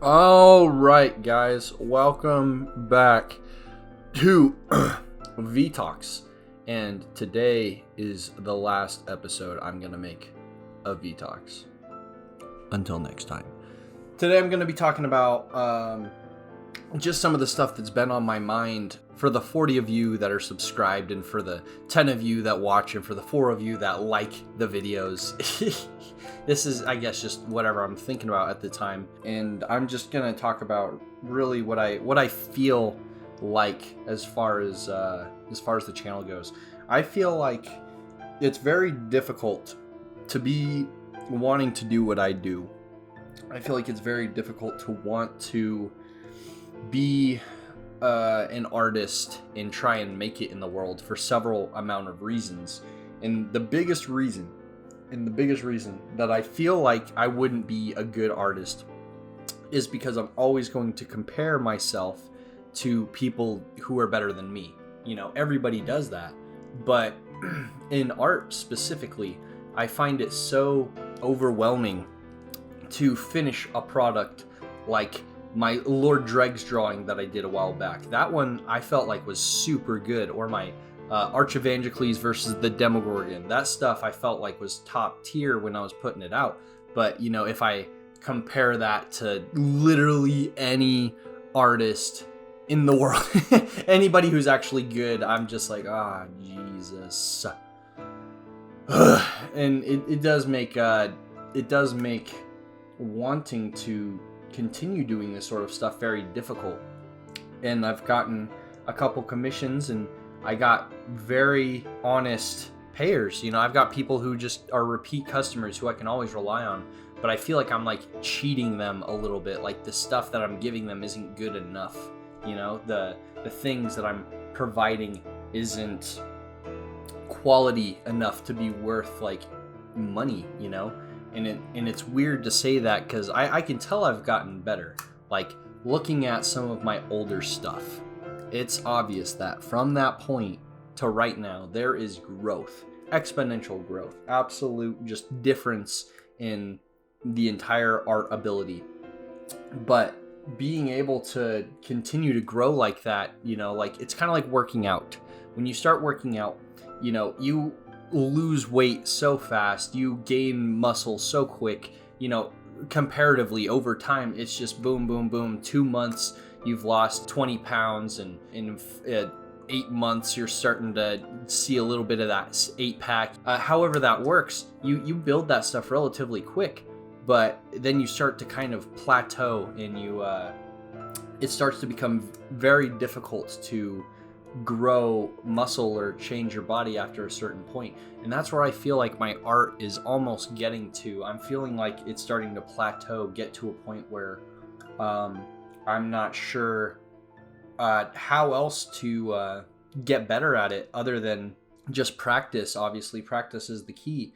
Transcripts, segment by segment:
All right, guys, welcome back to VTalks, and today is the last episode I'm gonna make of VTalks. Until next time. Today I'm gonna be talking about just some of the stuff that's been on my mind for the 40 of you that are subscribed, and for the 10 of you that watch, and for the 4 of you that like the videos. This is, I guess, just whatever I'm thinking about at the time, and I'm just gonna talk about really what I feel like as far as the channel goes. I feel like it's very difficult to be wanting to do what I do. I feel like it's very difficult to want to be an artist and try and make it in the world for several amount of reasons, and the biggest reason that I feel like I wouldn't be a good artist is because I'm always going to compare myself to people who are better than me. You know, everybody does that, but in art specifically, I find it so overwhelming to finish a product like my Lord Dregs drawing that I did a while back. That one I felt like was super good, or my Archivangicles versus the Demogorgon. That stuff I felt like was top tier when I was putting it out. But, you know, if I compare that to literally any artist in the world, anybody who's actually good, I'm just like, Jesus. And it does make wanting to continue doing this sort of stuff very difficult. And I've gotten a couple commissions, and I got very honest payers. You know, I've got people who just are repeat customers who I can always rely on, but I feel like I'm like cheating them a little bit. Like the stuff that I'm giving them isn't good enough. You know, the things that I'm providing isn't quality enough to be worth like money, you know? And it's weird to say that because I can tell I've gotten better. Like looking at some of my older stuff, it's obvious that from that point to right now, there is growth, exponential growth, absolute just difference in the entire art ability. But being able to continue to grow like that, you know, like it's kind of like working out. When you start working out, you know, you lose weight so fast, you gain muscle so quick, you know, comparatively over time, it's just boom, boom, boom. 2 months, you've lost 20 pounds, and in 8 months, you're starting to see a little bit of that 8-pack. However that works, you build that stuff relatively quick, but then you start to kind of plateau, and it starts to become very difficult to grow muscle or change your body after a certain point. And that's where I feel like my art is almost getting to. I'm feeling like it's starting to plateau, get to a point where I'm not sure how else to get better at it other than just practice. Obviously, practice is the key,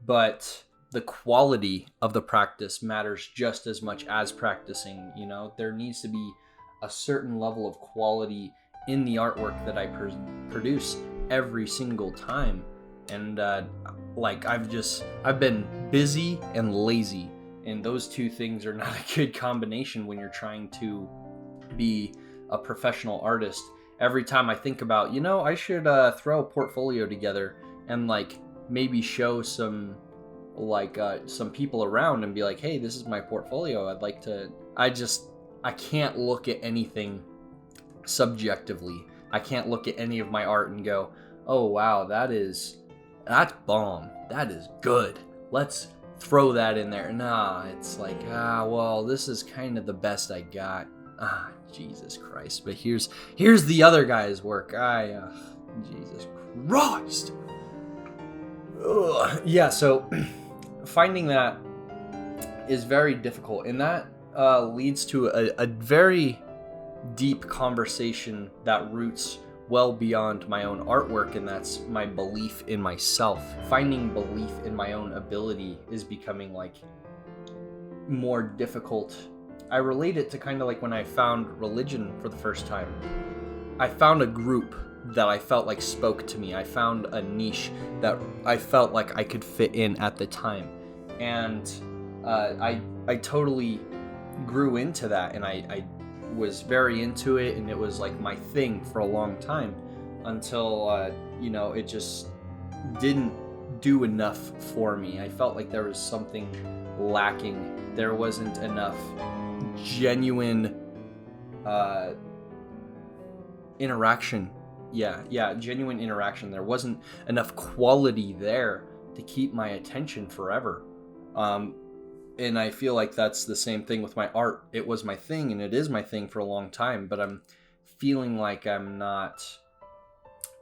but the quality of the practice matters just as much as practicing. You know, there needs to be a certain level of quality in the artwork that I produce every single time. And like I've been busy and lazy, and those two things are not a good combination when you're trying to be a professional artist. Every time I think about, you know, I should throw a portfolio together and like maybe show some people around and be like, hey, this is my portfolio, I'd like to, I can't look at anything subjectively. I can't look at any of my art and go, oh wow, that's bomb, that is good, let's throw that in there. Nah, it's like, well, this is kind of the best I got. Jesus Christ. But here's the other guy's work. Jesus Christ. Ugh. Yeah, so finding that is very difficult, and that leads to a very deep conversation that roots well beyond my own artwork, and that's my belief in myself. Finding belief in my own ability is becoming like more difficult. I relate it to kind of like when I found religion for the first time. I found a group that I felt like spoke to me. I found a niche that I felt like I could fit in at the time. And I totally grew into that, and I was very into it, and it was like my thing for a long time until you know, it just didn't do enough for me. I felt like there was something lacking. There wasn't enough genuine interaction. Genuine interaction. There wasn't enough quality there to keep my attention forever. And I feel like that's the same thing with my art. It was my thing, and it is my thing for a long time, but I'm feeling like I'm not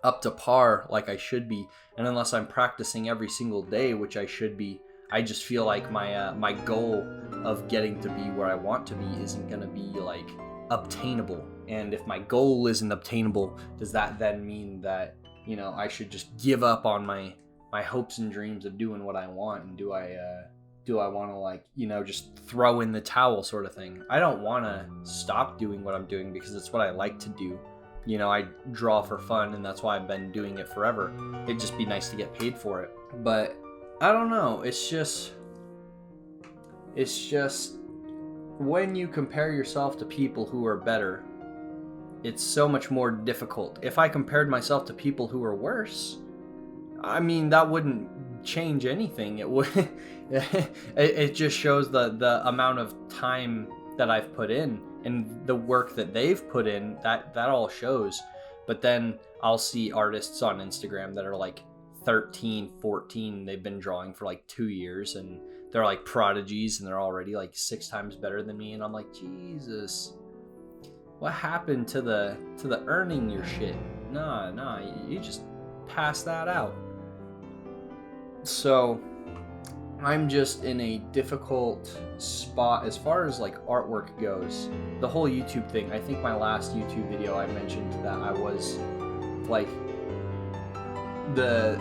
up to par like I should be. And unless I'm practicing every single day, which I should be, I just feel like my goal of getting to be where I want to be isn't going to be like obtainable. And if my goal isn't obtainable, does that then mean that, you know, I should just give up on my hopes and dreams of doing what I want? And do I want to, like, you know, just throw in the towel sort of thing? I don't want to stop doing what I'm doing because it's what I like to do. You know, I draw for fun, and that's why I've been doing it forever. It'd just be nice to get paid for it. But I don't know. It's just when you compare yourself to people who are better, it's so much more difficult. If I compared myself to people who are worse, I mean, that wouldn't change anything. It would. It just shows the amount of time that I've put in and the work that they've put in. That all shows. But then I'll see artists on Instagram that are like 13, 14. They've been drawing for like 2 years, and they're like prodigies, and they're already like 6 times better than me. And I'm like, Jesus, what happened to the earning your shit? Nah, you just pass that out. So I'm just in a difficult spot as far as like artwork goes. The whole YouTube thing, I think my last YouTube video I mentioned that I was like, the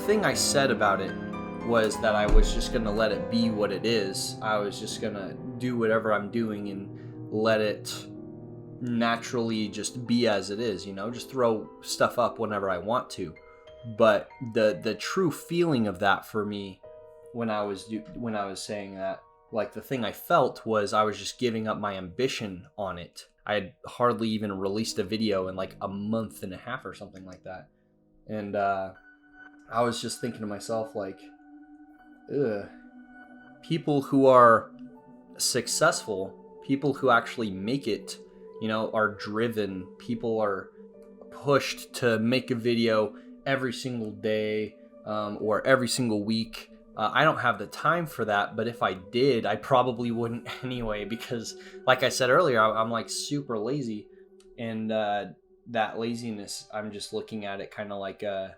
thing I said about it was that I was just gonna let it be what it is. I was just gonna do whatever I'm doing and let it naturally just be as it is, you know, just throw stuff up whenever I want to. But the true feeling of that for me, when I was saying that, like, the thing I felt was I was just giving up my ambition on it. I had hardly even released a video in like a month and a half or something like that. And I was just thinking to myself, like, people who are successful, people who actually make it, you know, are driven. People are pushed to make a video every single day or every single week. I don't have the time for that, but if I did, I probably wouldn't anyway, because like I said earlier, I'm like super lazy, and that laziness, I'm just looking at it kind of like a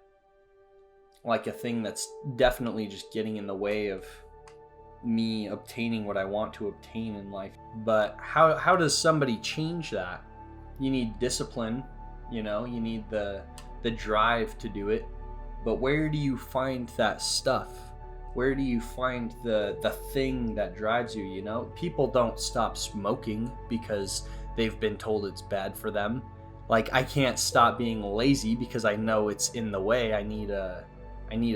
thing that's definitely just getting in the way of me obtaining what I want to obtain in life. But how does somebody change that? You need discipline, you know, you need the drive to do it. But where do you find that stuff? Where do you find the thing that drives you, you know? People don't stop smoking because they've been told it's bad for them. Like, I can't stop being lazy because I know it's in the way. I need a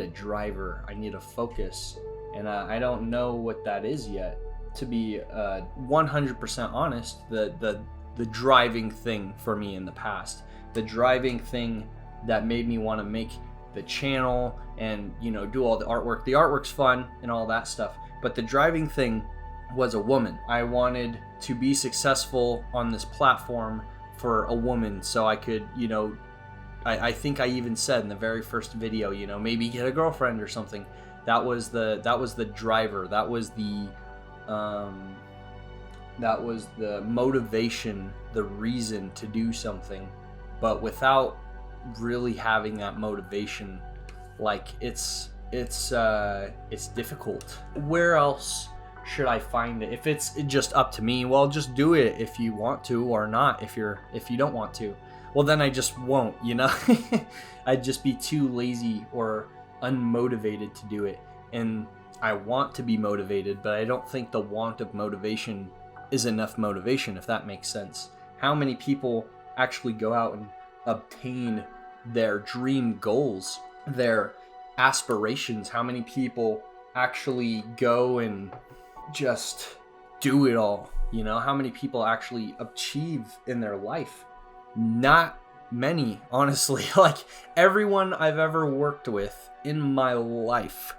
driver. I need a focus. And I don't know what that is yet. To be 100% honest, the driving thing for me in the past, the driving thing that made me want to make the channel and, you know, do all the artwork. The artwork's fun and all that stuff, but the driving thing was a woman. I wanted to be successful on this platform for a woman, so I could, you know, I think I even said in the very first video, you know, maybe get a girlfriend or something. That was the driver. That was the motivation, the reason to do something. But without really having that motivation, like, it's difficult. Where else should I find it? If it's just up to me, well, just do it if you want to, or not if you don't want to. Well, then I just won't, you know. I'd just be too lazy or unmotivated to do it. And I want to be motivated, but I don't think the want of motivation is enough motivation, if that makes sense. How many people actually go out and obtain their dream goals, their aspirations? How many people actually go and just do it all? You know, how many people actually achieve in their life? Not many, honestly. Like, everyone I've ever worked with in my life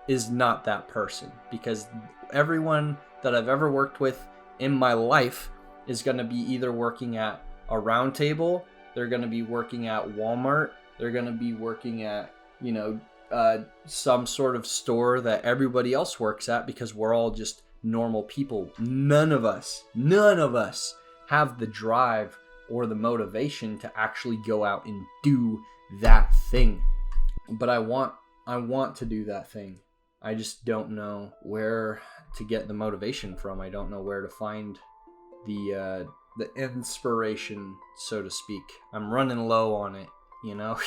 is not that person, because everyone that I've ever worked with in my life is going to be either working at a round table, they're going to be working at Walmart, they're going to be working at, you know, some sort of store that everybody else works at, because we're all just normal people. None of us have the drive or the motivation to actually go out and do that thing. But I want to do that thing. I just don't know where to get the motivation from. I don't know where to find the inspiration, so to speak. I'm running low on it, you know.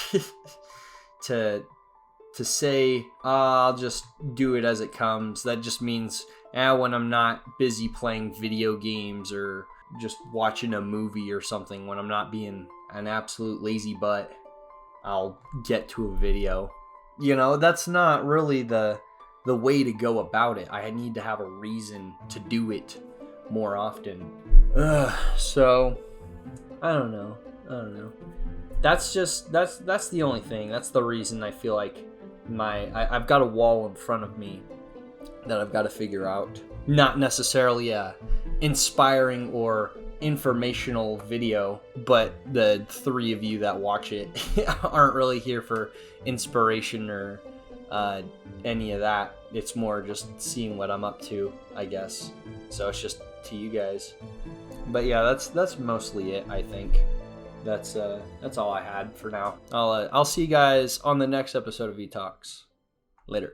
To say, I'll just do it as it comes, that just means when I'm not busy playing video games or just watching a movie or something, when I'm not being an absolute lazy butt, I'll get to a video. You know, that's not really the way to go about it. I need to have a reason to do it more often. So I don't know. That's the only thing. That's the reason I feel like I've got a wall in front of me that I've got to figure out. Not necessarily a inspiring or informational video, but the three of you that watch it aren't really here for inspiration or any of that. It's more just seeing what I'm up to, I guess. So it's just to you guys. But yeah, that's mostly it, I think. That's all I had for now. I'll see you guys on the next episode of V-Talks. Later.